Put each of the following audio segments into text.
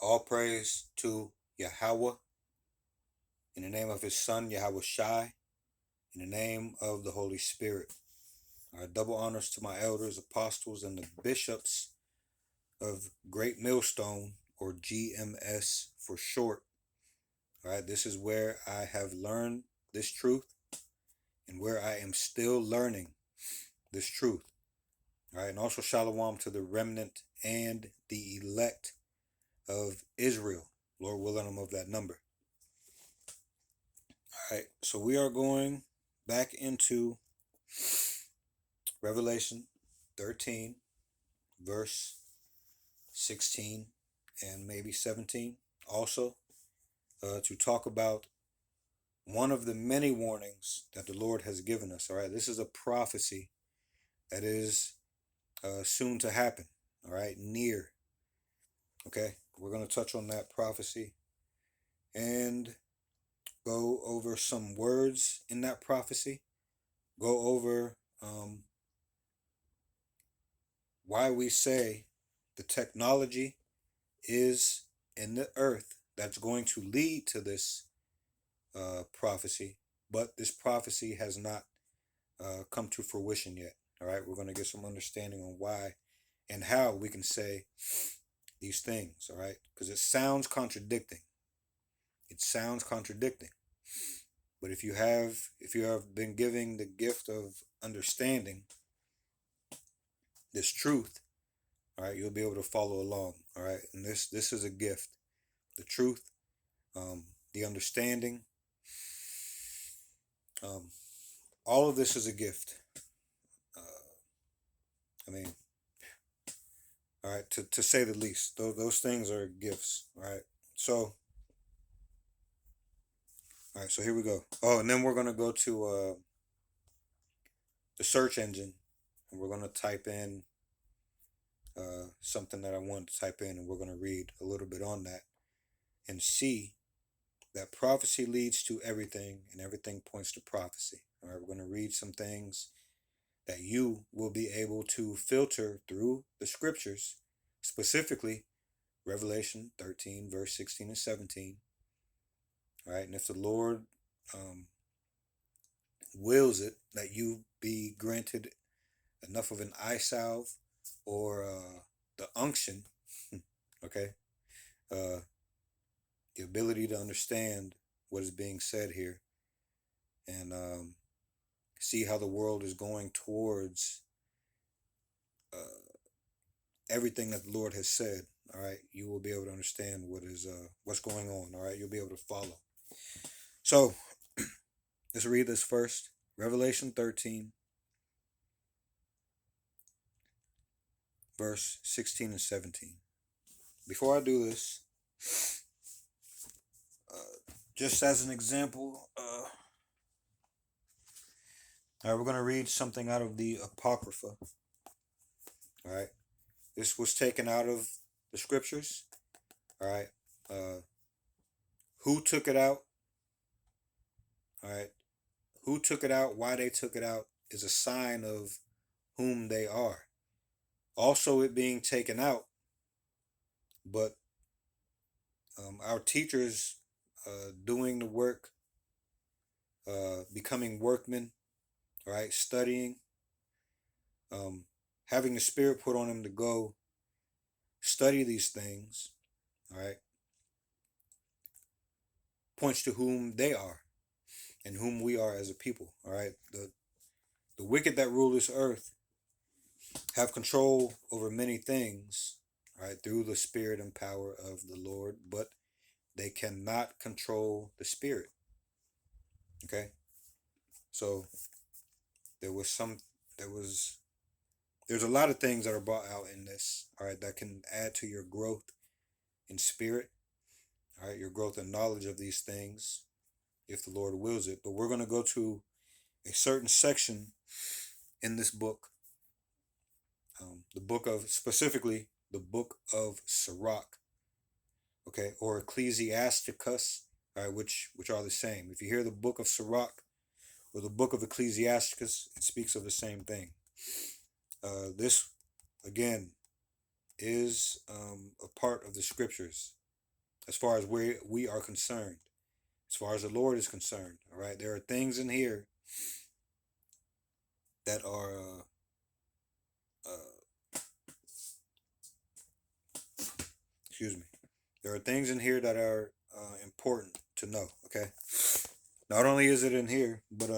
All praise to Yahweh, in the name of his son, Yahweh Shai, in the name of the Holy Spirit. Our double honors to my elders, apostles, and the bishops of Great Millstone, or GMS for short. All right, this is where I have learned this truth and where I am still learning this truth. All right, and also shalom to the remnant and the elect of Israel. Lord willing, I'm of that number. All right, so we are going back into Revelation 13, verse 16, and maybe 17 also, to talk about one of the many warnings that the Lord has given us. All right, this is a prophecy that is soon to happen. All right, near. Okay, we're going to touch on that prophecy and go over some words in that prophecy, go over why we say the technology is in the earth that's going to lead to this prophecy, but this prophecy has not come to fruition yet. All right, we're going to get some understanding on why and how we can say these things. All right, because it sounds contradicting. It sounds contradicting. But if you have been giving the gift of understanding this truth, all right, you'll be able to follow along. All right, and this is a gift. The truth, the understanding, all of this is a gift. I mean, all right, to say the least, those things are gifts. All right, so here we go. Oh, and then we're gonna go to the search engine, and we're gonna type in something that I wanted to type in, and we're gonna read a little bit on that and see that prophecy leads to everything, and everything points to prophecy. All right, we're gonna read some things that you will be able to filter through the scriptures, specifically Revelation 13, verse 16 and 17. All right, and if the Lord wills it that you be granted enough of an eye salve or the unction, okay, the ability to understand what is being said here and see how the world is going towards everything that the Lord has said. All right, you will be able to understand what's going on. All right, you'll be able to follow. So let's read this first. Revelation 13, verse 16 and 17. Before I do this, just as an example, all right, we're going to read something out of the Apocrypha. All right, this was taken out of the scriptures. All right, who took it out? All right, who took it out? Why they took it out is a sign of whom they are. Also, it being taken out, but our teachers doing the work, becoming workmen, all right, studying, having the Spirit put on them to go study these things, all right, points to whom they are and whom we are as a people, all right. The wicked that rule this earth have control over many things, all right, through the Spirit and power of the Lord, but they cannot control the Spirit. Okay, so there's a lot of things that are brought out in this, all right, that can add to your growth in spirit, all right, your growth in knowledge of these things, if the Lord wills it. But we're going to go to a certain section in this book, specifically the book of Sirach, okay, or Ecclesiasticus, all right, which are the same. If you hear the book of Sirach or the book of Ecclesiasticus, it speaks of the same thing. This, again, is a part of the scriptures. as far as where we are concerned, as far as the Lord is concerned. All right, there are things in here that are excuse me. There are things in here that are important to know. Okay, not only is it in here, but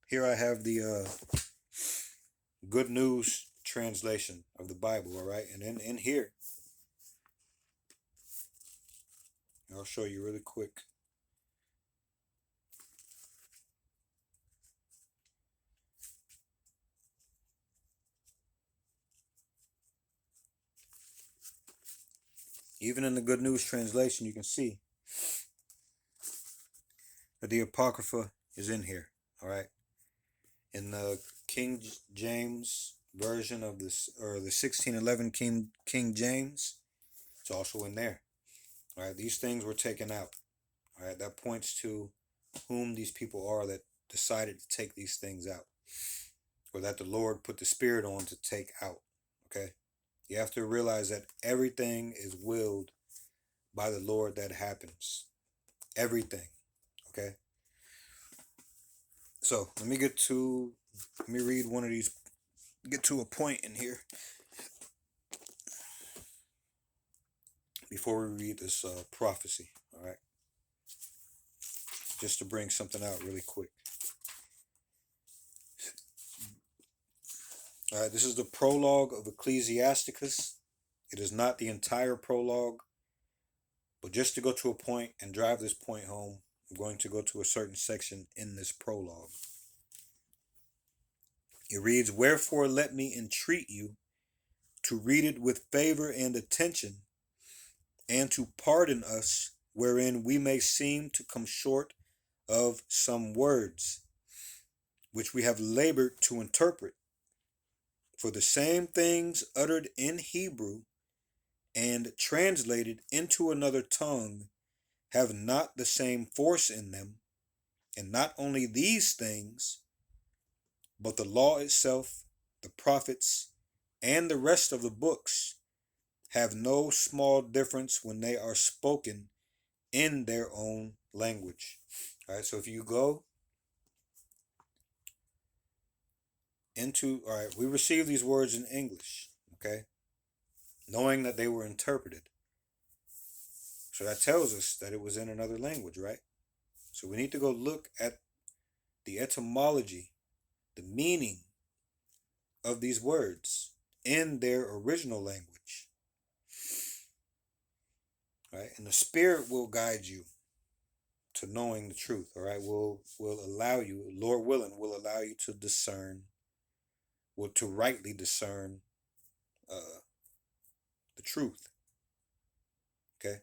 here I have the Good News translation of the Bible. All right, and in here, I'll show you really quick. Even in the Good News translation, you can see that the Apocrypha is in here. All right, in the King James version of this, or the 1611 King James, it's also in there. All right, these things were taken out. All right, that points to whom these people are that decided to take these things out, or that the Lord put the Spirit on to take out. Okay, you have to realize that everything is willed by the Lord that happens. Everything. Okay. So let me read one of these, get to a point in here before we read this prophecy. All right. Just to bring something out really quick. All right. This is the prologue of Ecclesiasticus. It is not the entire prologue, but just to go to a point and drive this point home, I'm going to go to a certain section in this prologue. It reads, "Wherefore let me entreat you to read it with favor and attention, and to pardon us wherein we may seem to come short of some words, which we have labored to interpret. For the same things uttered in Hebrew and translated into another tongue have not the same force in them, and not only these things, but the law itself, the prophets, and the rest of the books have no small difference when they are spoken in their own language." All right, so if you go into, all right, we receive these words in English, okay, knowing that they were interpreted. So that tells us that it was in another language, right? So we need to go look at the etymology, the meaning of these words in their original language, right? And the Spirit will guide you to knowing the truth, all right? Will allow you, Lord willing, will allow you to discern, will to rightly discern the truth, okay?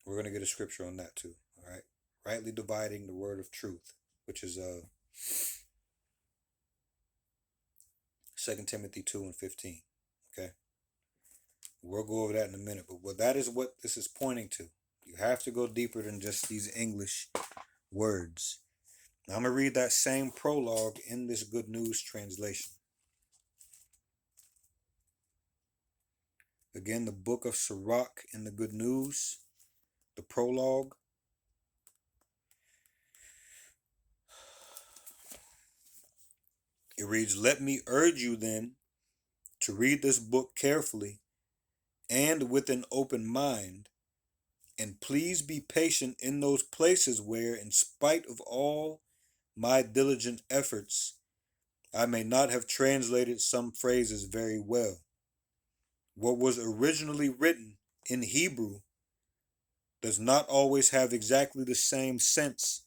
We're going to get a scripture on that too, all right? Rightly dividing the word of truth, which is 2 Timothy 2 and 15, okay? We'll go over that in a minute, but that is what this is pointing to. You have to go deeper than just these English words. Now I'm going to read that same prologue in this Good News translation. Again, the book of Sirach in the Good News, the prologue. It reads, "Let me urge you then to read this book carefully and with an open mind, and please be patient in those places where, in spite of all my diligent efforts, I may not have translated some phrases very well. What was originally written in Hebrew does not always have exactly the same sense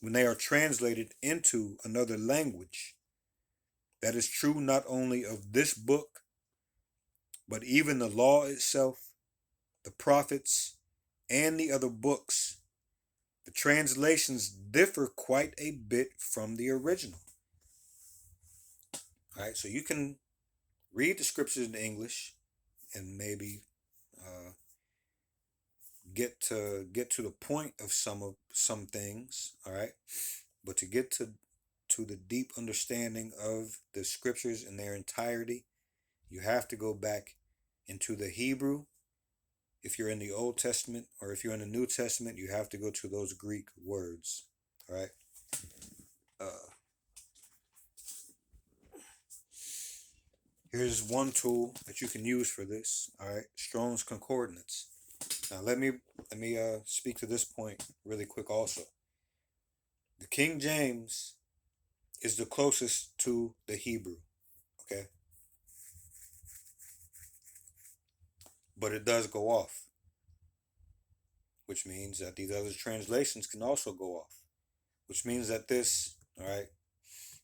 when they are translated into another language. That is true not only of this book, but even the law itself, the prophets, and the other books. The translations differ quite a bit from the original." All right, so you can read the scriptures in English and maybe get to the point of some things, all right, but to get to the deep understanding of the scriptures in their entirety, you have to go back into the Hebrew if you're in the Old Testament or if you're in the New Testament, you have to go to those Greek words. All right. Uh, Here's one tool that you can use for this. All right, Strong's Concordance. Now let me speak to this point really quick. Also, the King James is the closest to the Hebrew. Okay, but it does go off, which means that these other translations can also go off, which means that this, all right,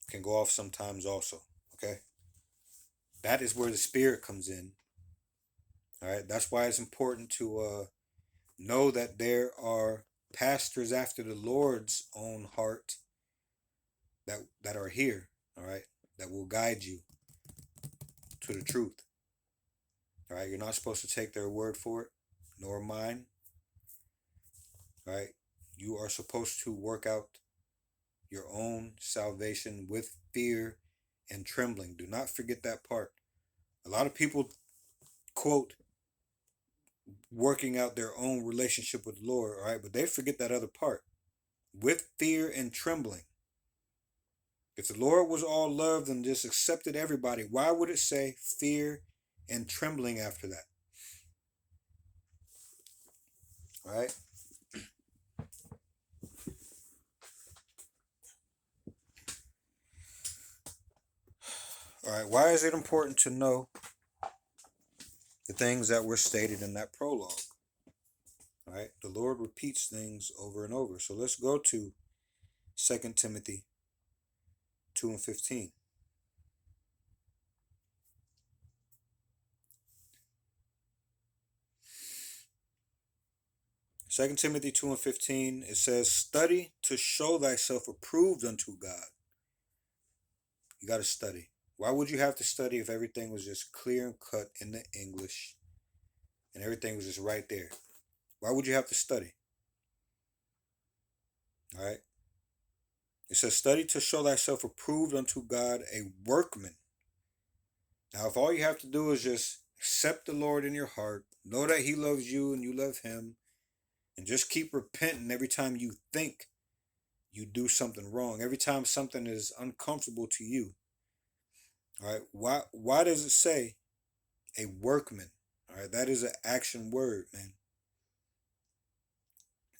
can go off sometimes also. Okay, that is where the Spirit comes in. All right, that's why it's important to know that there are pastors after the Lord's own heart that are here, all right, that will guide you to the truth. All right, you're not supposed to take their word for it, nor mine. All right, you are supposed to work out your own salvation with fear and trembling. Do not forget that part. A lot of people quote working out their own relationship with the Lord, all right, but they forget that other part. With fear and trembling. If the Lord was all love and just accepted everybody, why would it say fear and trembling after that? All right. All right. Why is it important to know the things that were stated in that prologue? All right. The Lord repeats things over and over. So let's go to 2 Timothy 2 and 15. Second Timothy 2 and 15, it says, study to show thyself approved unto God. You got to study. Why would you have to study if everything was just clear and cut in the English and everything was just right there? Why would you have to study? All right. It says, study to show thyself approved unto God, a workman. Now, if all you have to do is just accept the Lord in your heart, know that he loves you and you love him, and just keep repenting every time you think you do something wrong, every time something is uncomfortable to you. All right. Why does it say a workman? All right. That is an action word, man.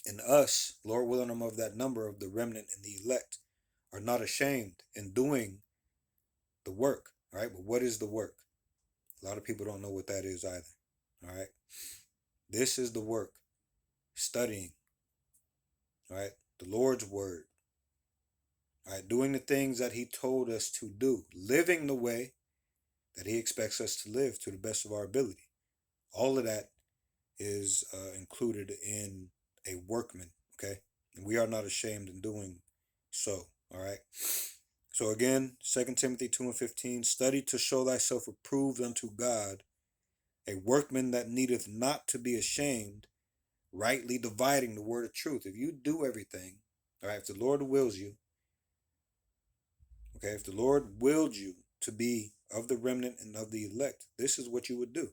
And us, Lord willing, I'm of that number of the remnant and the elect, are not ashamed in doing the work. All right. But what is the work? A lot of people don't know what that is either. All right. This is the work. Studying. All right. The Lord's word. All right. Doing the things that he told us to do. Living the way that he expects us to live to the best of our ability. All of that is included in a workman. Okay. And we are not ashamed in doing so. All right. So again, 2 Timothy 2 and 15, study to show thyself approved unto God, a workman that needeth not to be ashamed, rightly dividing the word of truth. If you do everything, all right, if the Lord wills you, okay, if the Lord willed you to be of the remnant and of the elect, this is what you would do.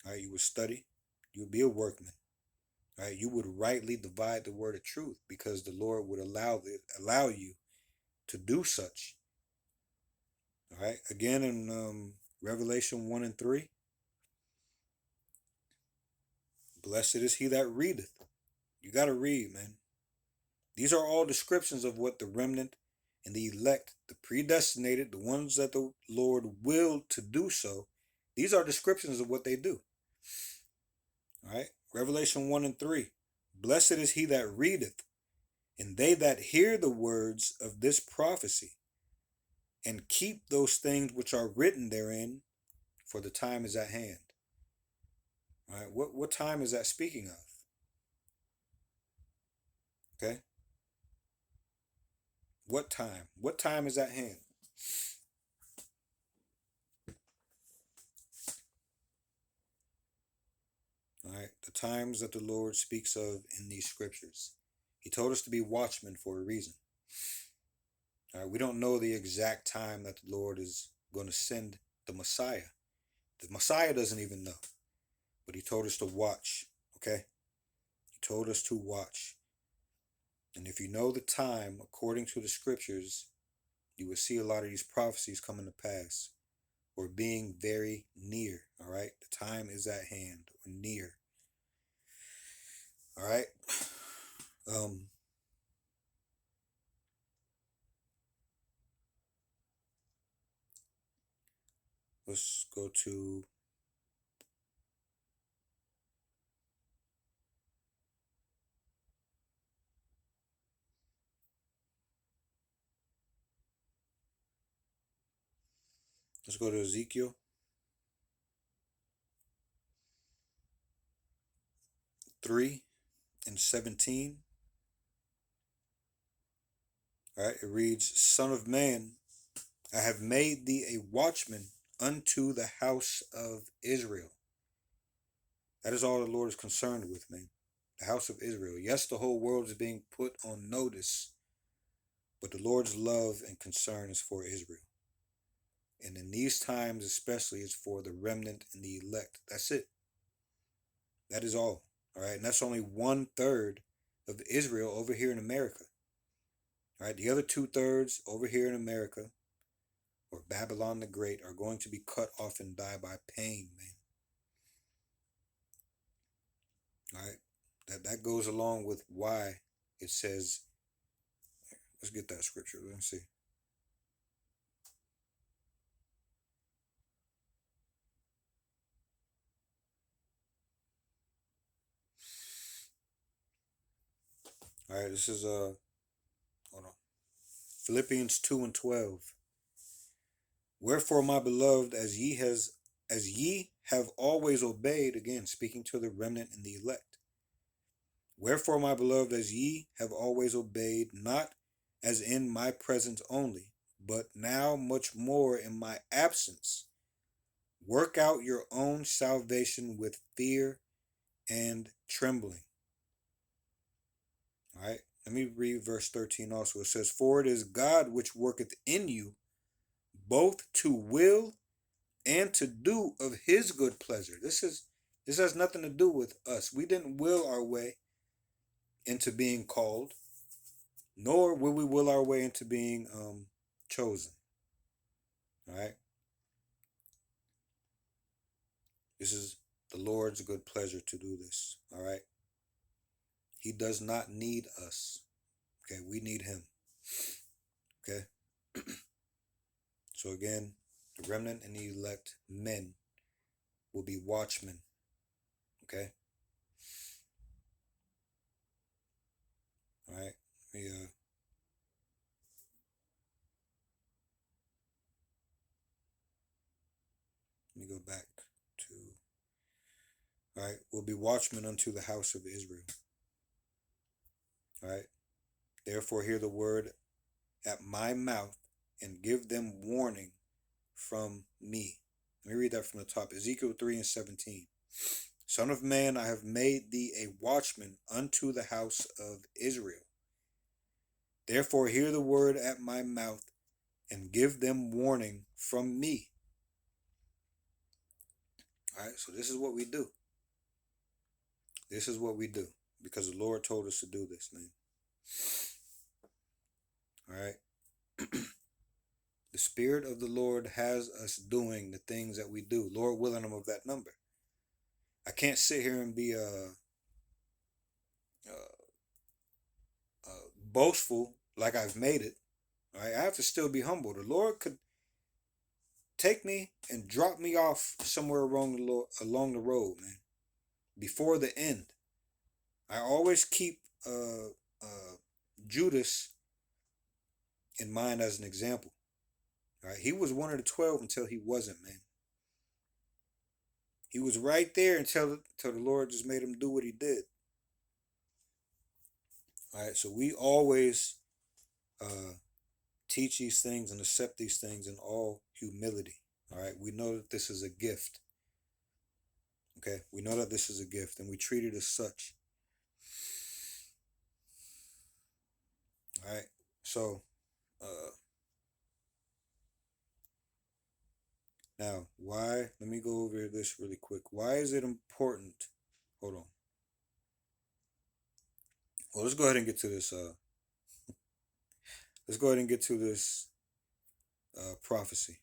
All right, you would study, you would be a workman. All right, you would rightly divide the word of truth because the Lord would allow you to do such. All right, again in Revelation 1 and 3, blessed is he that readeth. You got to read, man. These are all descriptions of what the remnant and the elect, the predestinated, the ones that the Lord willed to do so, these are descriptions of what they do. All right, Revelation 1 and 3, blessed is he that readeth, and they that hear the words of this prophecy, and keep those things which are written therein, for the time is at hand. All right, what time is that speaking of? Okay, what time? What time is at hand? All right, the times that the Lord speaks of in these scriptures. He told us to be watchmen for a reason. All right, we don't know the exact time that the Lord is going to send the Messiah. The Messiah doesn't even know. But he told us to watch, okay? He told us to watch. And if you know the time, according to the scriptures, you will see a lot of these prophecies coming to pass or being very near, all right? The time is at hand or near, all right? Um, let's go to Ezekiel 3:17. All right, it reads, Son of man, I have made thee a watchman unto the house of Israel. That is all the Lord is concerned with, man. The house of Israel. Yes, the whole world is being put on notice, but the Lord's love and concern is for Israel. And in these times, especially, it's for the remnant and the elect. That's it. That is all. All right. And that's only 1/3 of Israel over here in America. All right. The other 2/3 over here in America, or Babylon the Great, are going to be cut off and die by pain, man. All right. That goes along with why it says, let's get that scripture. Let's see. All right, this is hold on. Philippians 2:12. Wherefore, my beloved, as ye have always obeyed, again speaking to the remnant and the elect. Wherefore, my beloved, as ye have always obeyed, not as in my presence only, but now much more in my absence, work out your own salvation with fear and trembling. All right, let me read verse 13 also. It says, For it is God which worketh in you both to will and to do of his good pleasure. This has nothing to do with us. We didn't will our way into being called, nor will we will our way into being chosen. All right. This is the Lord's good pleasure to do this. All right. He does not need us. Okay, we need him. Okay. So again, the remnant and the elect men will be watchmen. Okay. All right. Let me go back to. All right. Will be watchmen unto the house of Israel. All right. Therefore, hear the word at my mouth and give them warning from me. Let me read that from the top. Ezekiel 3:17. Son of man, I have made thee a watchman unto the house of Israel. Therefore, hear the word at my mouth and give them warning from me. All right, so this is what we do. This is what we do because the Lord told us to do this, man. All right. The Spirit of the Lord has us doing the things that we do. Lord willing, I'm of that number. I can't sit here and be boastful like I've made it. Right? I have to still be humble. The Lord could take me and drop me off somewhere along the road, man. Before the end, I always keep Judas in mind as an example. Right? He was one of the 12 until he wasn't, man. He was right there until the Lord just made him do what he did. All right, so we always teach these things and accept these things in all humility. All right, we know that this is a gift. Okay, we know that this is a gift and we treat it as such. All right, so Now, why? Let me go over this really quick. Why is it important? Hold on. Well, let's go ahead and get to this. Let's go ahead and get to this prophecy.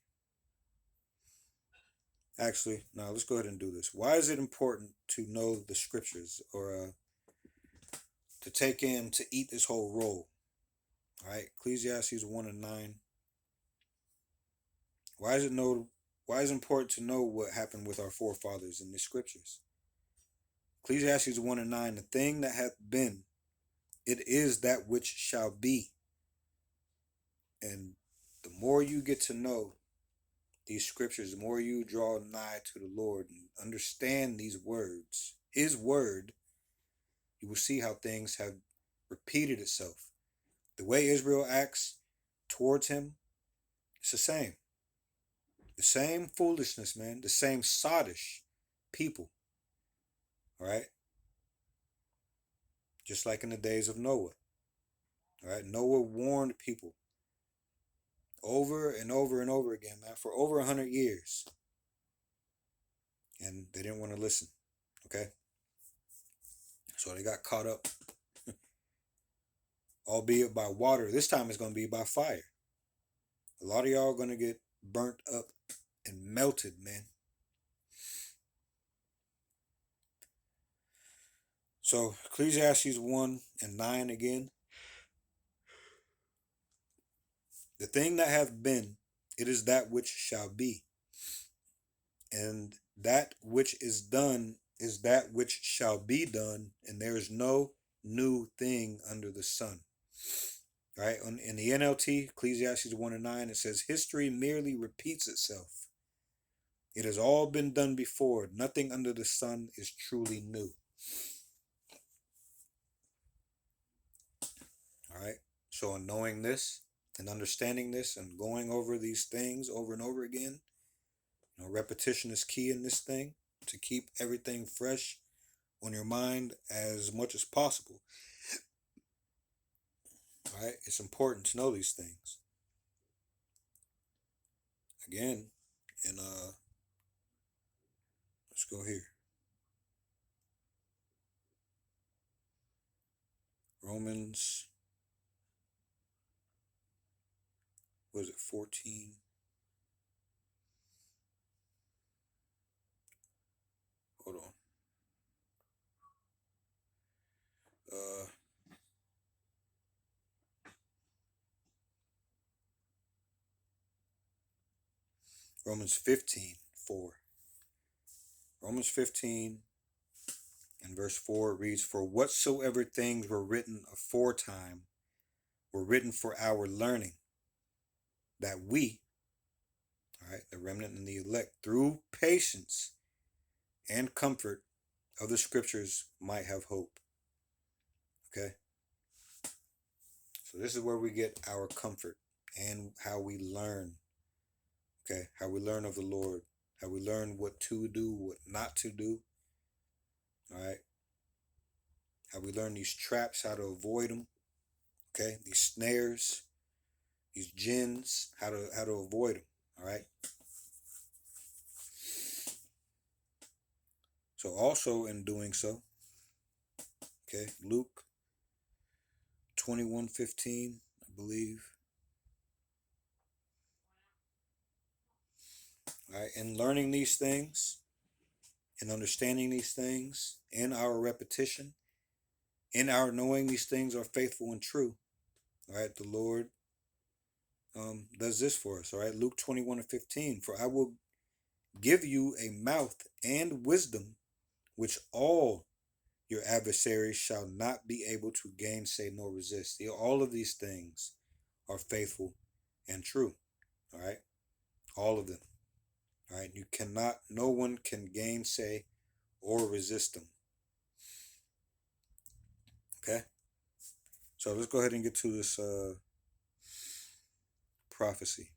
Actually, now let's go ahead and do this. Why is it important to know the scriptures, or to take in, to eat this whole roll? All right, Ecclesiastes 1:9. Why is it know? Why is it important to know what happened with our forefathers in the scriptures? Ecclesiastes 1:9. The thing that hath been, it is that which shall be. And the more you get to know these scriptures, the more you draw nigh to the Lord and understand these words, His word, you will see how things have repeated itself. The way Israel acts towards Him, it's the same. The same foolishness, man. The same sottish people. All right? Just like in the days of Noah. All right? Noah warned people over and over and over again, man, for over 100 years. And they didn't want to listen. Okay? So they got caught up. Albeit by water. This time it's going to be by fire. A lot of y'all are going to get burnt up and melted, man. So Ecclesiastes 1:9 again. The thing that hath been, it is that which shall be. And that which is done is that which shall be done, and there is no new thing under the sun. Right? In the NLT, Ecclesiastes 1:9, it says, history merely repeats itself. It has all been done before. Nothing under the sun is truly new. All right. So in knowing this and understanding this and going over these things over and over again, repetition is key in this thing to keep everything fresh on your mind as much as possible. All right. It's important to know these things. Again, and let's go here. Romans, was it 14? Hold on. Romans 15:4. Romans 15 and verse 4 reads, for whatsoever things were written aforetime were written for our learning, that we, all right, the remnant and the elect, through patience and comfort of the scriptures might have hope. Okay? So this is where we get our comfort and how we learn. Okay? How we learn of the Lord. How we learn what to do, what not to do. All right? How we learn these traps, how to avoid them. Okay? These snares, these jinns, how to avoid them. All right? So also in doing so, okay, Luke 21:15, I believe. All right, in learning these things, in understanding these things, in our repetition, in our knowing these things are faithful and true. All right, the Lord does this for us. All right, Luke 21:15. For I will give you a mouth and wisdom, which all your adversaries shall not be able to gainsay nor resist. All of these things are faithful and true. All right, all of them. All right, you cannot, no one can gainsay or resist them. Okay, so let's go ahead and get to this prophecy.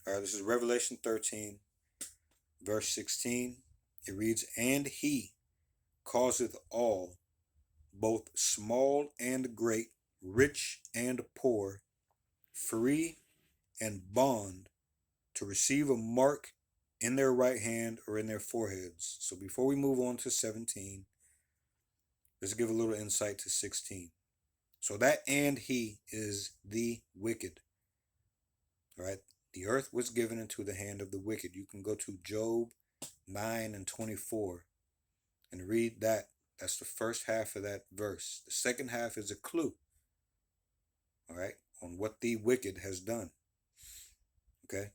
All right, this is Revelation 13, verse 16. It reads, and he causeth all both small and great, rich and poor, free and bond, to receive a mark in their right hand or in their foreheads. So before we move on to 17, let's give a little insight to 16. So that and he is the wicked. All right. The earth was given into the hand of the wicked. You can go to Job 9 and 24 and read that. That's the first half of that verse. The second half is a clue, all right, on what the wicked has done. Okay.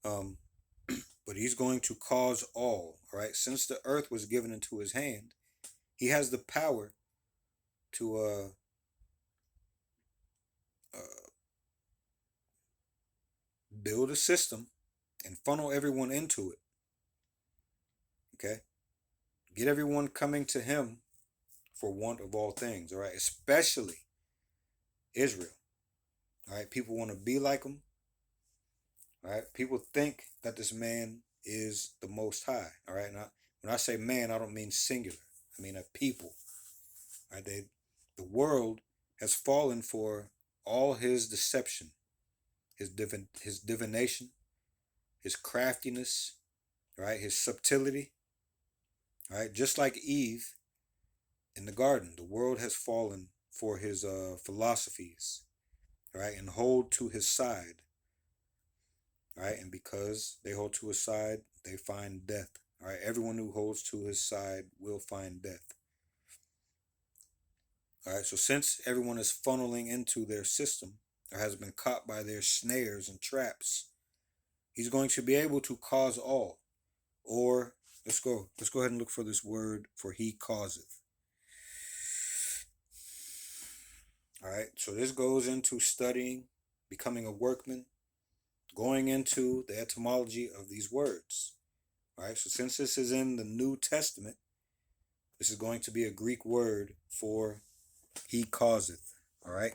But he's going to cause all right. Since the earth was given into his hand, he has the power to build a system and funnel everyone into it. Okay. Get everyone coming to him for want of all things. All right. Especially Israel. All right. People want to be like him. All right. People think that this man is the Most High. All right. Now, when I say man, I don't mean singular. I mean a people. All right. The world has fallen for all his deception, his divination, his craftiness, right? His subtlety, right? Just like Eve in the garden, the world has fallen for his philosophies, right? And hold to his side, right? And because they hold to his side, they find death, right? Everyone who holds to his side will find death. All right, so since everyone is funneling into their system or has been caught by their snares and traps, he's going to be able to cause all. Or let's go ahead and look for this word for he causeth. All right, so this goes into studying, becoming a workman, going into the etymology of these words. All right, so since this is in the New Testament, this is going to be a Greek word for he causeth. All right.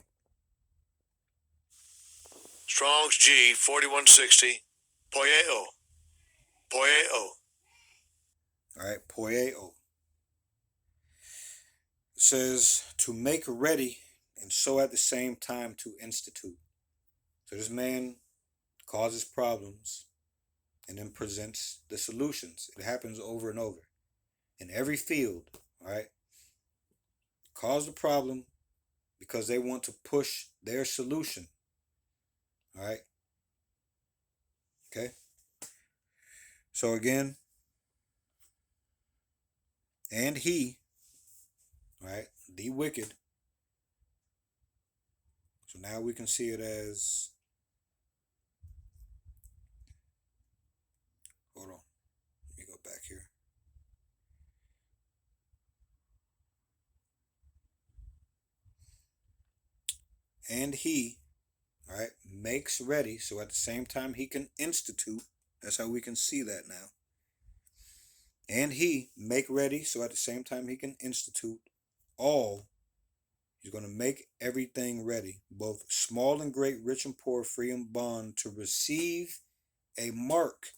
Strong's G 4160. Poieo. Poieo. All right, poieo. It says to make ready and so at the same time to institute. So this man causes problems and then presents the solutions. It happens over and over in every field. All right. Cause the problem because they want to push their solution. All right. Okay. So again, and he, right, the wicked. So now we can see it as, hold on, let me go back here. And he, all right, makes ready. So at the same time he can institute. That's how we can see that now. And he make ready. So at the same time he can institute all. He's going to make everything ready, both small and great, rich and poor, free and bond, to receive a mark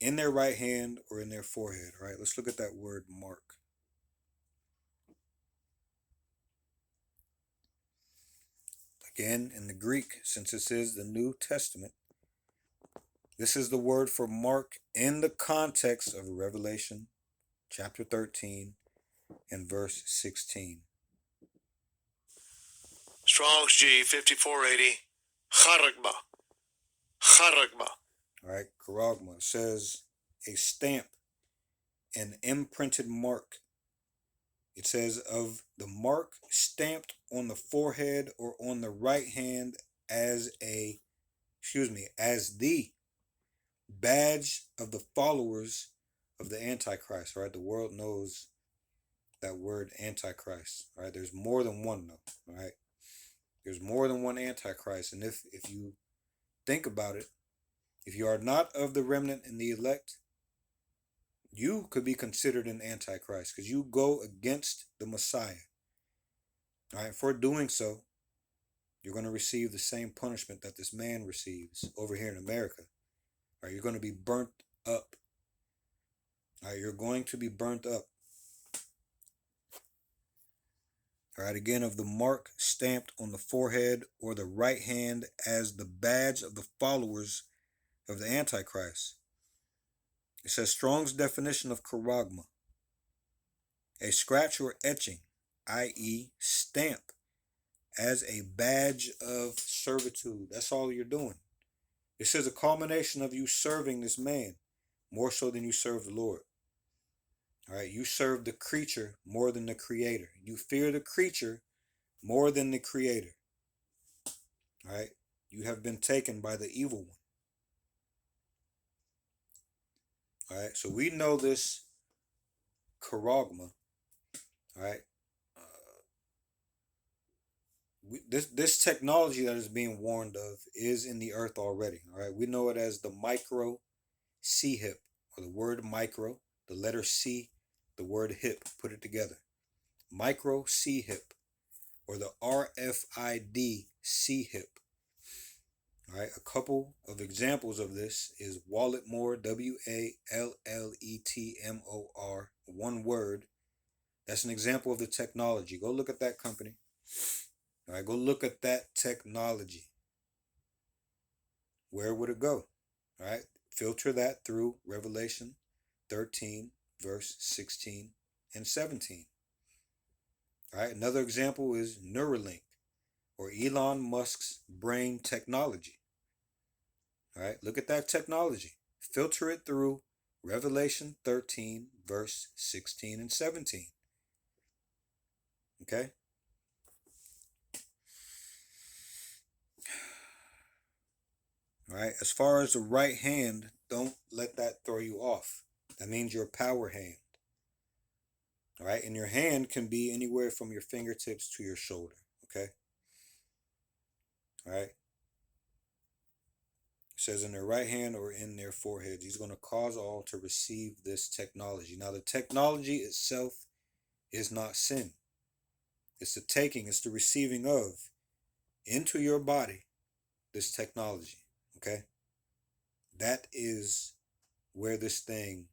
in their right hand or in their forehead. All right, let's look at that word mark. Again, in the Greek, since this is the New Testament, this is the word for mark in the context of Revelation chapter 13 and verse 16. Strong's G 5480. Charagma. Charagma. All right, charagma says a stamp, an imprinted mark. It says of the mark stamped on the forehead or on the right hand as the badge of the followers of the Antichrist. Right, the world knows that word Antichrist. Right, there's more than one though. Right, there's more than one Antichrist, and if you think about it, if you are not of the remnant and the elect, you could be considered an Antichrist because you go against the Messiah. All right, for doing so, you're going to receive the same punishment that this man receives over here in America. All right, you're going to be burnt up. All right, you're going to be burnt up. All right, again, of the mark stamped on the forehead or the right hand as the badge of the followers of the Antichrist. It says Strong's definition of charagma: a scratch or etching, i.e., stamp, as a badge of servitude. That's all you're doing. It says a culmination of you serving this man more so than you serve the Lord. All right, you serve the creature more than the creator. You fear the creature more than the creator. All right, you have been taken by the evil one. All right, so we know this charagma. All right, this technology that is being warned of is in the earth already. All right, we know it as the micro C hip, or the word micro, the letter C, the word hip, put it together. Micro C hip, or the RFID C hip. All right, a couple of examples of this is Walletmore, WALLETMOR, one word. That's an example of the technology. Go look at that company. All right, go look at that technology. Where would it go? All right, filter that through Revelation 13, verse 16 and 17. All right, another example is Neuralink, or Elon Musk's brain technology. All right, look at that technology. Filter it through Revelation 13, verse 16 and 17. Okay? All right, as far as the right hand, don't let that throw you off. That means your power hand. All right, and your hand can be anywhere from your fingertips to your shoulder. Okay? All right? It says in their right hand or in their foreheads. He's going to cause all to receive this technology. Now, the technology itself is not sin. It's the taking, it's the receiving of into your body this technology. Okay? That is where this thing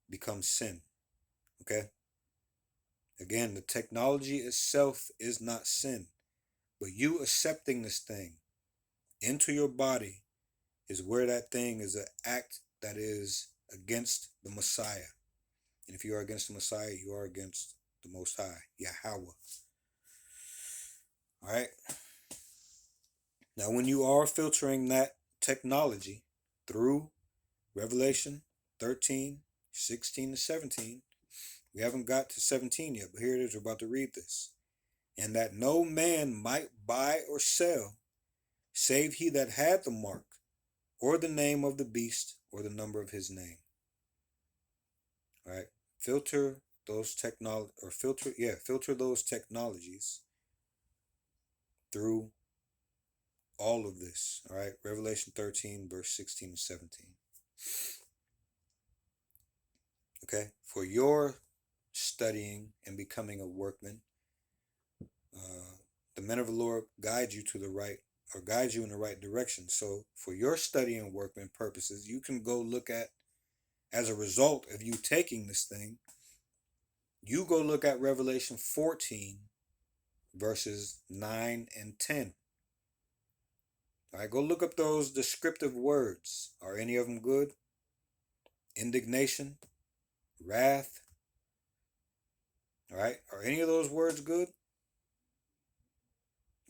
becomes sin. Okay? Again, the technology itself is not sin, but you accepting this thing into your body is where that thing is an act that is against the Messiah. And if you are against the Messiah, you are against the Most High, Yahweh. All right? Now, when you are filtering that technology through Revelation 13, 16 to 17, we haven't got to 17 yet, but here it is. We're about to read this. And that no man might buy or sell, save he that had the mark, or the name of the beast, or the number of his name. All right. Filter those those technologies through all of this. All right. Revelation 13, verse 16 and 17. Okay. For your studying and becoming a workman, the men of the Lord guide you to the right, or guide you in the right direction. So for your study and workman purposes, you can go look at, as a result of you taking this thing, you go look at Revelation 14, verses 9 and 10. All right, go look up those descriptive words. Are any of them good? Indignation, wrath. All right, are any of those words good?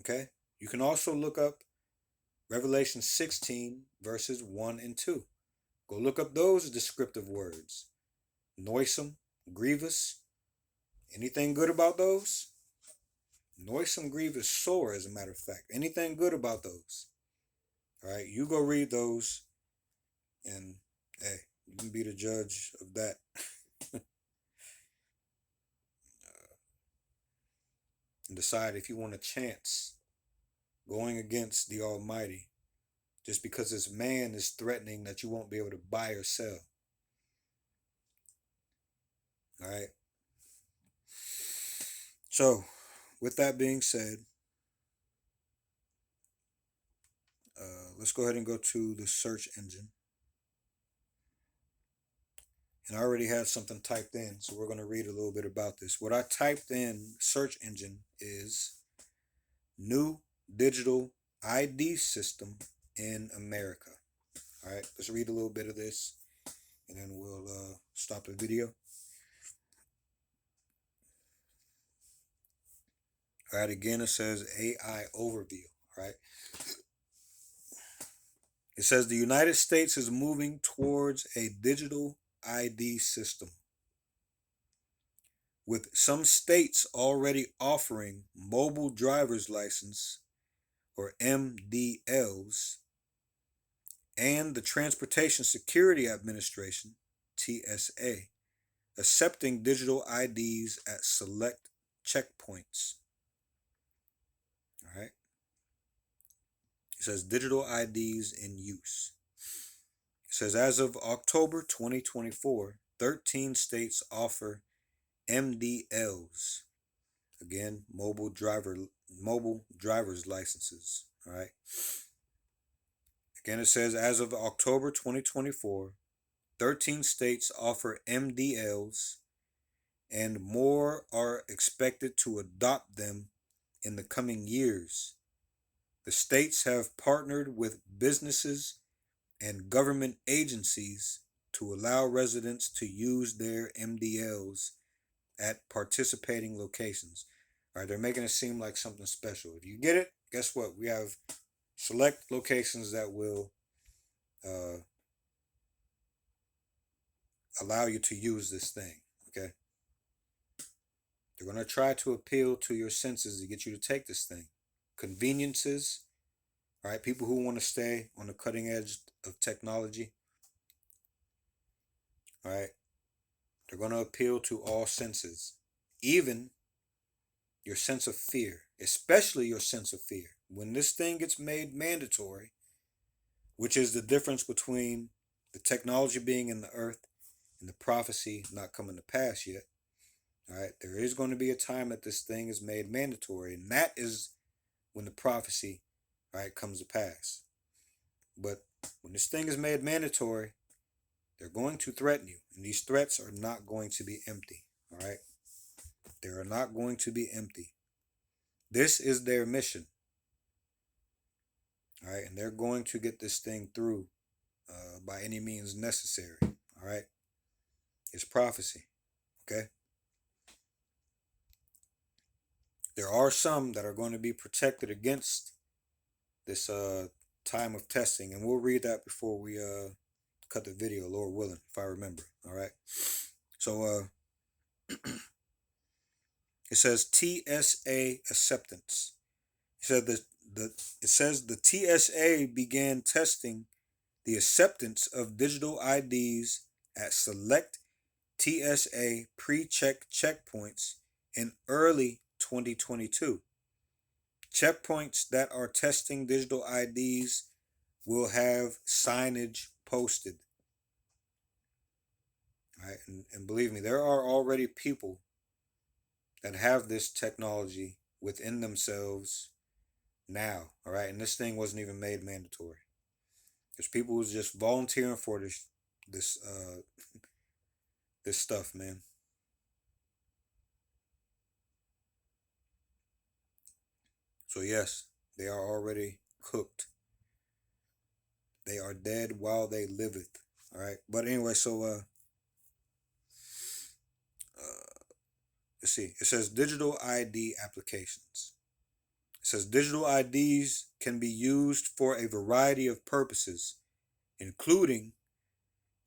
Okay, you can also look up Revelation 16, verses 1 and 2. Go look up those descriptive words. Noisome, grievous. Anything good about those? Noisome, grievous, sore, as a matter of fact. Anything good about those? All right, you go read those, and hey, you can be the judge of that. And decide if you want a chance going against the Almighty just because this man is threatening that you won't be able to buy or sell. All right. So, with that being said, let's go ahead and go to the search engine. and I already had something typed in, so we're going to read a little bit about this. What I typed in search engine is new digital ID system in America. All right, let's read a little bit of this, and then we'll stop the video. All right, again, it says AI overview. All right. It says the United States is moving towards a digital ID system, with some states already offering mobile driver's license, or MDLs, and the Transportation Security Administration, TSA, accepting digital IDs at select checkpoints. All right. It says digital IDs in use. It says as of October 2024, 13 states offer MDLs. Again, mobile driver's licenses. All right. Again, it says as of October 2024, 13 states offer MDLs, and more are expected to adopt them in the coming years. The states have partnered with businesses and government agencies to allow residents to use their MDLs at participating locations. All right, they're making it seem like something special. If you get it, guess what? We have select locations that will allow you to use this thing. Okay, they're going to try to appeal to your senses to get you to take this thing. Conveniences, all right, people who want to stay on the cutting edge of technology, all right, they're going to appeal to all senses, even your sense of fear, especially your sense of fear. When this thing gets made mandatory, which is the difference between the technology being in the earth and the prophecy not coming to pass yet, all right, there is going to be a time that this thing is made mandatory, and that is when the prophecy, all right, comes to pass. But when this thing is made mandatory, they're going to threaten you, and these threats are not going to be empty, all right? They are not going to be empty. This is their mission, all right? And they're going to get this thing through by any means necessary, all right? It's prophecy, okay? There are some that are going to be protected against this time of testing, and we'll read that before we cut the video, Lord willing, if I remember, all right? So it says TSA acceptance. It says the TSA began testing the acceptance of digital IDs at select TSA pre-check checkpoints in early 2022. Checkpoints that are testing digital IDs will have signage posted. All right, and believe me, there are already people that have this technology within themselves now. All right, and this thing wasn't even made mandatory. There's people who's just volunteering for this stuff, man. So yes, they are already cooked. They are dead while they liveth. All right, but anyway, so let's see. It says digital ID applications. It says digital IDs can be used for a variety of purposes, including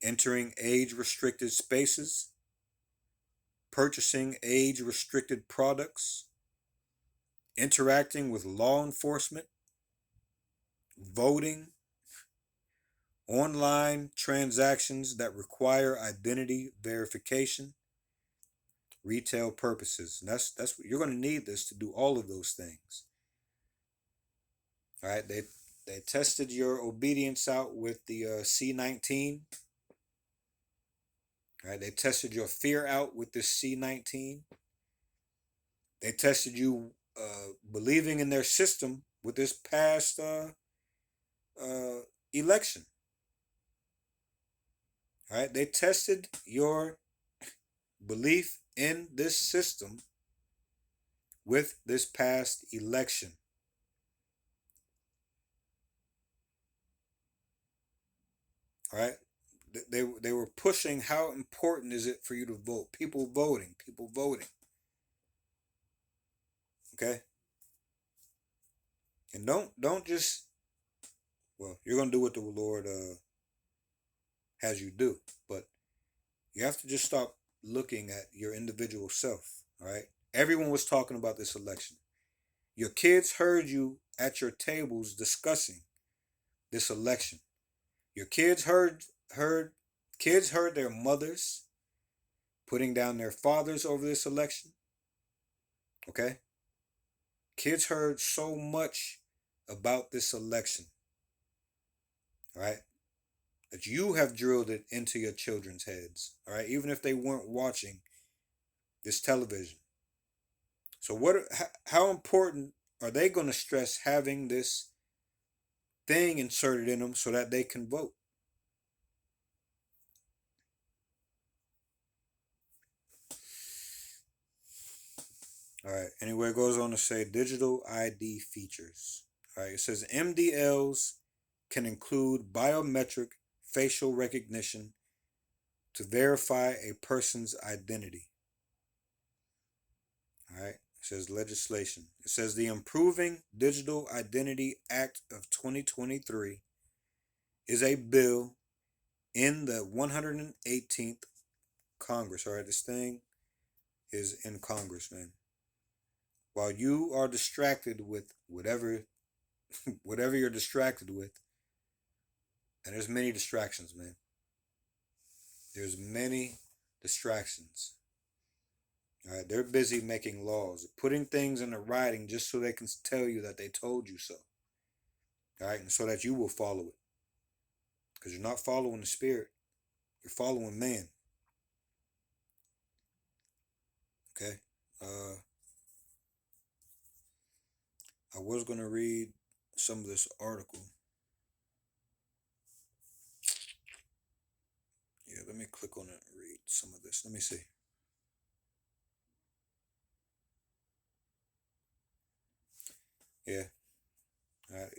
entering age-restricted spaces, purchasing age-restricted products, interacting with law enforcement, voting, online transactions that require identity verification, retail purposes. And that's what you're going to need this to do all of those things. All right, they tested your obedience out with the C19. All right, they tested your fear out with this C19. They tested you believing in their system with this past election. All right, they tested your belief in this system with this past election. All right, they were pushing how important is it for you to vote? People voting, people voting. Okay, and don't just, well, you're gonna do what the Lord has you do, but you have to just stop looking at your individual self. All right, everyone was talking about this election. Your kids heard you at your tables discussing this election. Your kids heard their mothers putting down their fathers over this election. Okay? Kids heard so much about this election, all right? That you have drilled it into your children's heads, all right? Even if they weren't watching this television. So how important are they going to stress having this thing inserted in them so that they can vote? All right. Anyway, it goes on to say digital ID features. All right. It says MDLs can include biometric facial recognition to verify a person's identity. All right. It says legislation. It says the Improving Digital Identity Act of 2023 is a bill in the 118th Congress. All right. This thing is in Congress, man. While you are distracted with whatever you're distracted with, and there's many distractions, man. There's many distractions. All right, they're busy making laws, putting things into writing just so they can tell you that they told you so. All right, and so that you will follow it. Because you're not following the Spirit, you're following man. Okay? I was going to read some of this article. Yeah, let me click on it and read some of this. Let me see. Yeah. All right.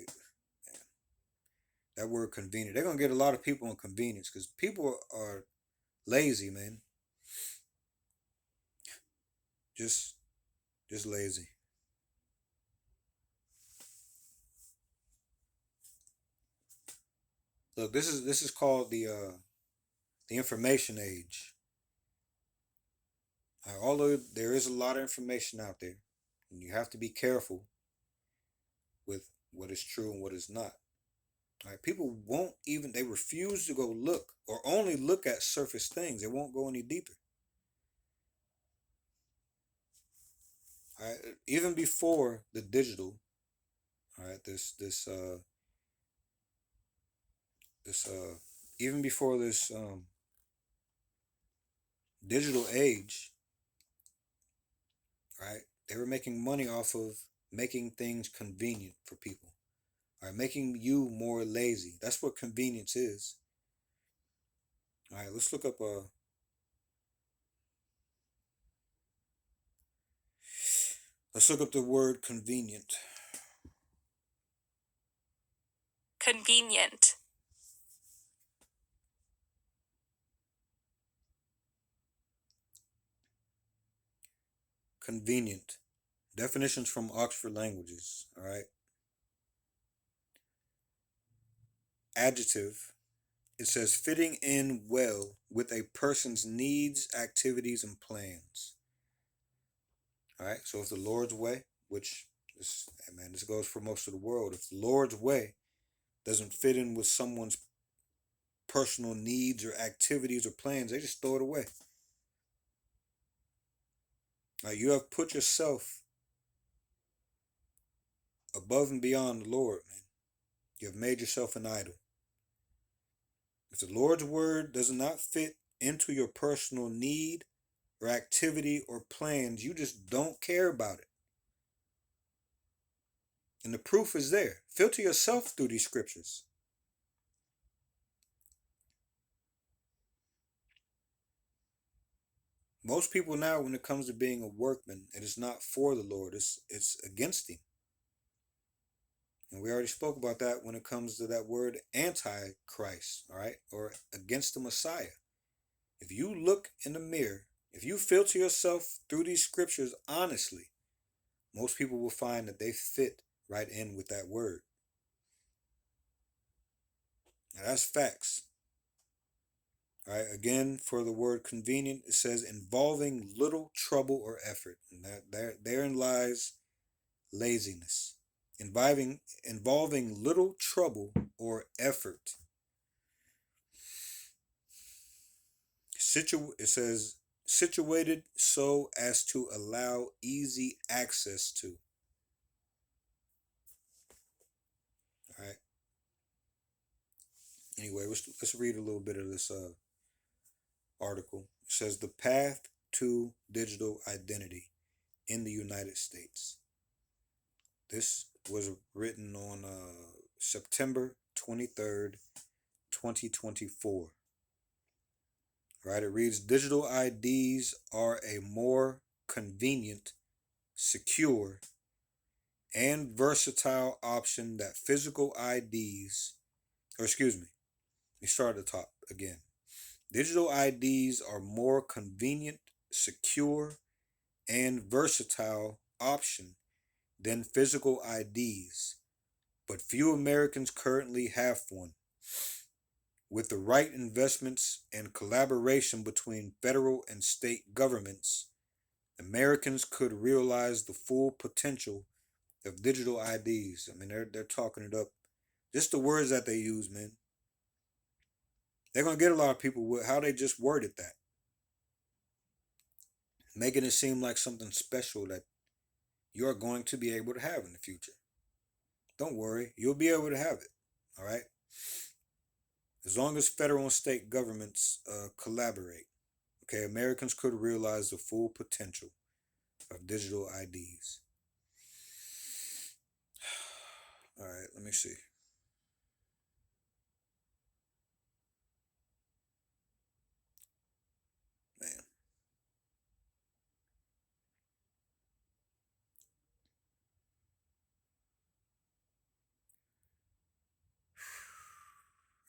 That word convenient. They're going to get a lot of people on convenience because people are lazy, man. Just lazy. Look, this is called the information age. Although there is a lot of information out there, and you have to be careful with what is true and what is not. All right, people won't even, they refuse to go look or only look at surface things. They won't go any deeper. All right, even before the digital, all right, even before this digital age, right? They were making money off of making things convenient for people. All right, making you more lazy. That's what convenience is. All right, let's look up the word convenient. Convenient. Convenient. Definitions from Oxford Languages. All right. Adjective. It says fitting in well with a person's needs, activities, and plans. All right. So if the Lord's way, which this goes for most of the world, if the Lord's way doesn't fit in with someone's personal needs or activities or plans, they just throw it away. Now, you have put yourself above and beyond the Lord, man. You have made yourself an idol. If the Lord's word does not fit into your personal need or activity or plans, you just don't care about it. And the proof is there. Filter yourself through these scriptures. Most people now, when it comes to being a workman, it is not for the Lord. It's against Him. And we already spoke about that when it comes to that word anti-Christ, all right, or against the Messiah. If you look in the mirror, if you filter yourself through these scriptures honestly, most people will find that they fit right in with that word. Now that's facts. All right, again, for the word convenient, it says involving little trouble or effort. And therein lies laziness. Involving little trouble or effort. It says situated so as to allow easy access to. All right. Anyway, let's read a little bit of this article. It says the path to digital identity in the United States. This was written on September 23rd, 2024. Right, it reads digital IDs are a more convenient, secure, and versatile option that physical IDs, or excuse me, let me start at the top again. Digital IDs are more convenient, secure, and versatile option than physical IDs, but few Americans currently have one. With the right investments and collaboration between federal and state governments, Americans could realize the full potential of digital IDs. I mean, they're talking it up. Just the words that they use, man. They're gonna get a lot of people with how they just worded that, making it seem like something special that you're going to be able to have in the future. Don't worry, you'll be able to have it. All right, as long as federal and state governments collaborate. Okay, Americans could realize the full potential of digital IDs. All right, let me see. Man.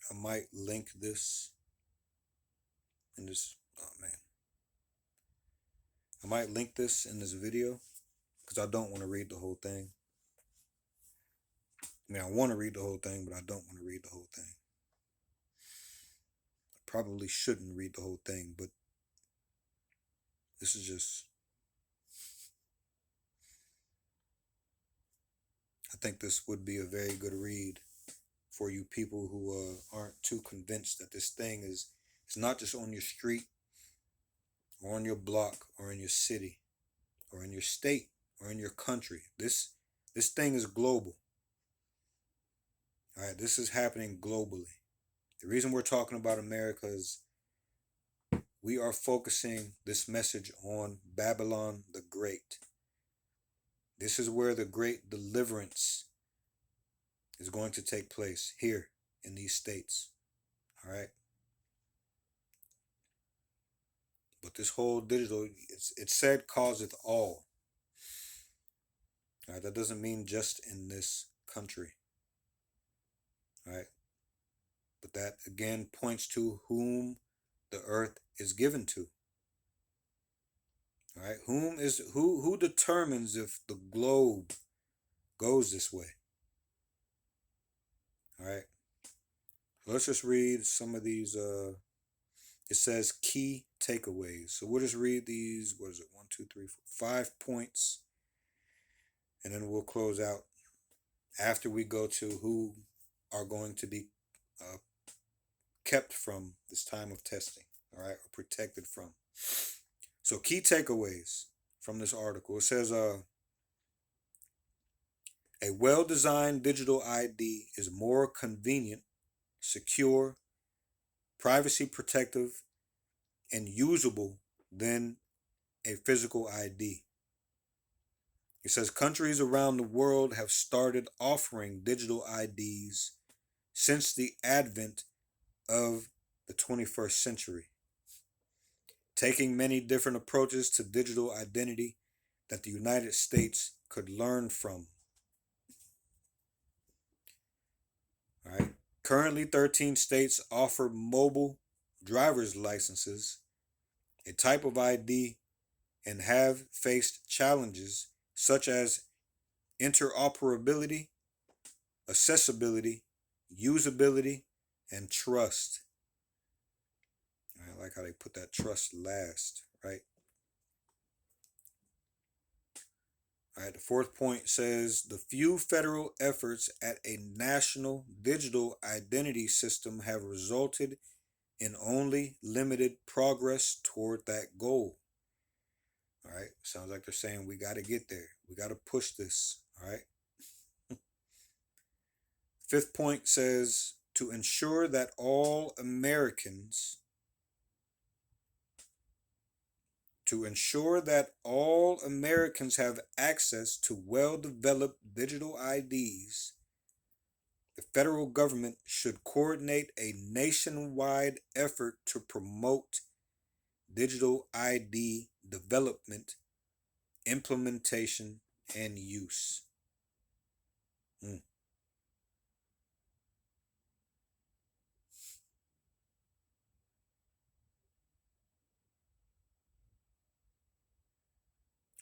I might link this in this. Oh man. I might link this in this video because I don't want to read the whole thing. I mean, I want to read the whole thing, but I don't want to read the whole thing. I probably shouldn't read the whole thing, but this is just. I think this would be a very good read for you people who aren't too convinced that this thing is. It's not just on your street, or on your block, or in your city, or in your state, or in your country. This thing is global. All right, this is happening globally. The reason we're talking about America is we are focusing this message on Babylon the Great. This is where the great deliverance is going to take place, here in these states. All right. But this whole digital, it said causeth all. All right, that doesn't mean just in this country. All right. But that again points to whom the earth is given to. All right. Who determines if the globe goes this way? All right. Let's just read some of these. It says key takeaways. So we'll just read these. What is it? 1, 2, 3, 4, 5 points, and then we'll close out after we go to who are going to be kept from this time of testing. All right, or protected from. So key takeaways from this article. It says a well-designed digital ID is more convenient, secure, privacy protective, and usable than a physical ID. It says countries around the world have started offering digital IDs since the advent of the 21st century. taking many different approaches to digital identity that the United States could learn from. All right. Currently, 13 states offer mobile driver's licenses, a type of ID, and have faced challenges such as interoperability, accessibility, usability, and trust. I like how they put that trust last, right? All right, the fourth point says the few federal efforts at a national digital identity system have resulted in only limited progress toward that goal. All right, sounds like they're saying we got to get there. We got to push this. All right. Fifth point says to ensure that all Americans have access to well-developed digital IDs, the federal government should coordinate a nationwide effort to promote digital ID development, implementation, and use.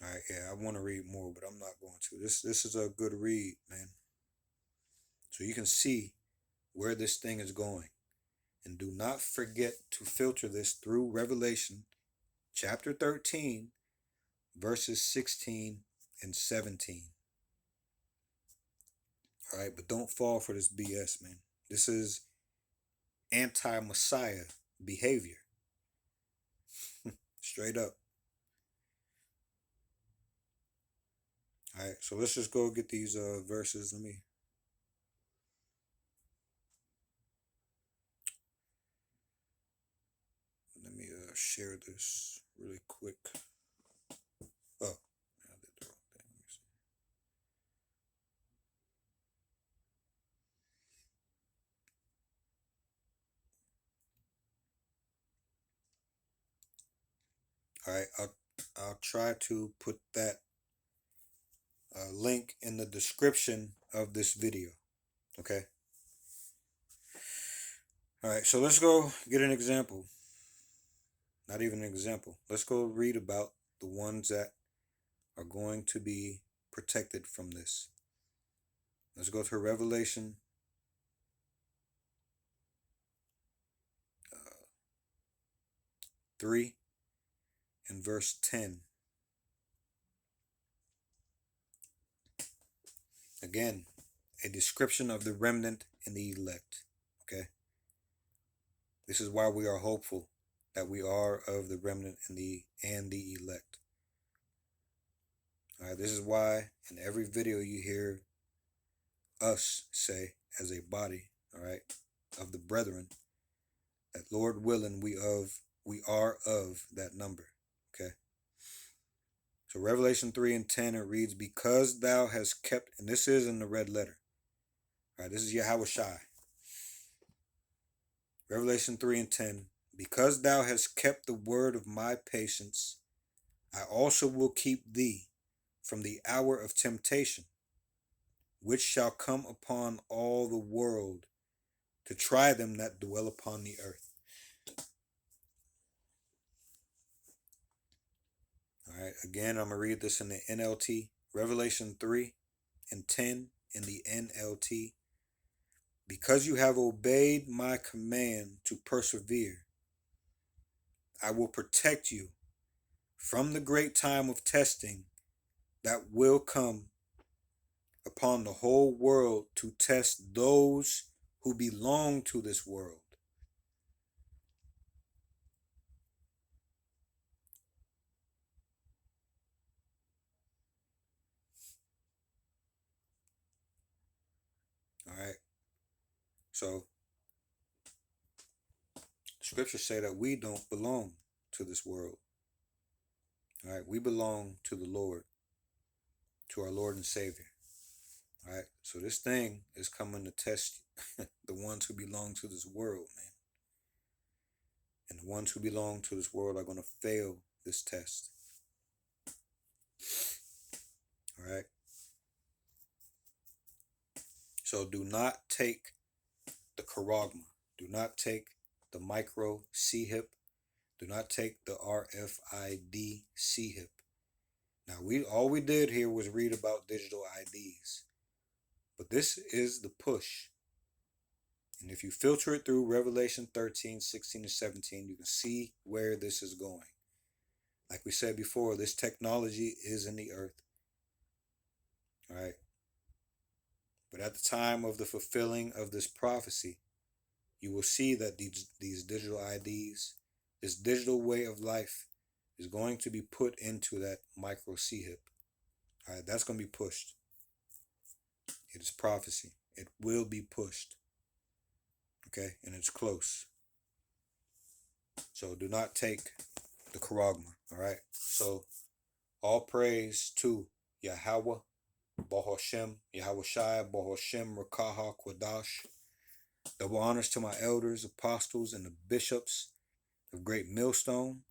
All right, yeah, I want to read more, but I'm not going to. This is a good read, man. So you can see where this thing is going. And do not forget to filter this through Revelation chapter 13, verses 16 and 17. All right, but don't fall for this BS, man. This is anti-Messiah behavior. Straight up. All right, so let's just go get these verses. Let me share this really quick. Oh, I did the wrong thing. Let me see. All right, I'll try to put that link in the description of this video. Okay. All right, so let's go get an example. Not even an example. Let's go read about the ones that are going to be protected from this. Let's go to Revelation 3 and verse 10. Again, a description of the remnant and the elect. Okay. This is why we are hopeful that we are of the remnant and the elect. All right, this is why in every video you hear us say as a body, all right, of the brethren, that Lord willing we are of that number. Okay. So Revelation 3 and 10, it reads, because thou hast kept, and this is in the red letter. All right, this is Yahweh Shai. Revelation 3 and 10, because thou hast kept the word of my patience, I also will keep thee from the hour of temptation, which shall come upon all the world to try them that dwell upon the earth. All right, again, I'm going to read this in the NLT. Revelation 3 and 10 in the NLT. Because you have obeyed my command to persevere, I will protect you from the great time of testing that will come upon the whole world to test those who belong to this world. All right. So scriptures say that we don't belong to this world. All right. We belong to the Lord, to our Lord and Savior. All right. So this thing is coming to test the ones who belong to this world, man. And the ones who belong to this world are going to fail this test. All right. So do not take the charagma. Do not take the micro C-hip. Do not take the RFID C-hip. Now, all we did here was read about digital IDs. But this is the push. And if you filter it through Revelation 13, 16, and 17, you can see where this is going. Like we said before, this technology is in the earth. All right. But at the time of the fulfilling of this prophecy, you will see that these digital IDs, this digital way of life, is going to be put into that micro C-hip. All right, that's going to be pushed. It is prophecy. It will be pushed. Okay, and it's close. So do not take the charagma. All right. So all praise to Yahweh, Bahoshem, Yahweh Shai, Bahoshem, Rakaha, Kwadash. Double honors to my elders, apostles, and the bishops of Great Millstone.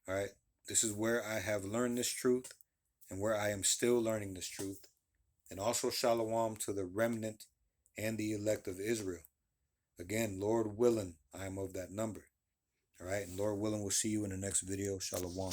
All right. This is where I have learned this truth and where I am still learning this truth. And also shalom to the remnant and the elect of Israel. Again, Lord willing, I am of that number. All right. And Lord willing, we'll see you in the next video. Shalom.